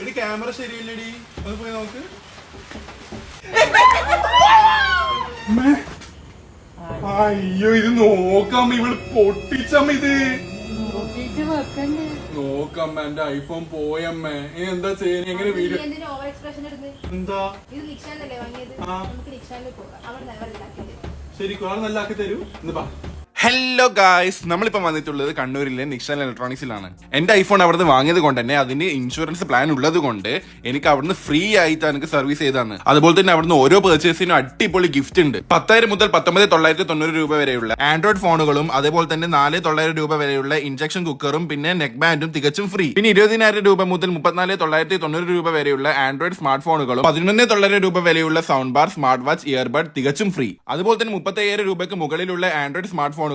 എടി ക്യാമറ ശരിയല്ലേടി, അത് പോയി നോക്ക്. അയ്യോ ഇത് നോക്കാം, ഇവള് പൊട്ടിച്ചമ്മ. ഇത് നോക്കമ്മ, എന്റെ ഐഫോൺ പോയമ്മ. ഇനി എന്താ ചെയ്യാൻ? എങ്ങനെ വീഡിയോ എന്താ ശരിക്കും ആൾ നല്ല ആക്കി തരൂ എന്ന് പറ. ഹലോ ഗായ്സ്, നമ്മളിപ്പോ വന്നിട്ടുള്ളത് കണ്ണൂരിലെ നിക്ഷൻ ഇലക്ട്രോണിക്സിലാണ്. എന്റെ ഐഫോൺ അവിടുന്ന് വാങ്ങിയത് കൊണ്ട് തന്നെ അതിന് ഇൻഷുറൻസ് പ്ലാൻ ഉള്ളത് കൊണ്ട് എനിക്ക് അവിടുന്ന് ഫ്രീ ആയിട്ട് എനിക്ക് സർവീസ് ചെയ്താണ്. അതുപോലെ തന്നെ അവിടുന്ന് ഓരോ പെർച്ചേസിനും അടിപൊളി ഗിഫ്റ്റ് ഉണ്ട്. 10,000 മുതൽ 19,990 രൂപ വരെയുള്ള ആൻഡ്രോയിഡ് ഫോണുകളും അതുപോലെ തന്നെ 4,900 രൂപ വരെയുള്ള ഇൻജക്ഷൻ കുക്കറും പിന്നെ നെക്ക് ബാൻഡും തികച്ചും ഫ്രീ. പിന്നെ 20,000 രൂപ മുതൽ 34,990 രൂപ വരെയുള്ള ആൻഡ്രോയിഡ് സ്മാർട്ട് ഫോണുകളും 11,900 രൂപ വരെയുള്ള sound bar, smart watch, earbud തികച്ചും ഫ്രീ. അതുപോലെ തന്നെ 35,000 രൂപയ്ക്ക് മുകളിലുള്ള ആൻഡ്രോയിഡ് സ്മാർട്ട് ഫോൺ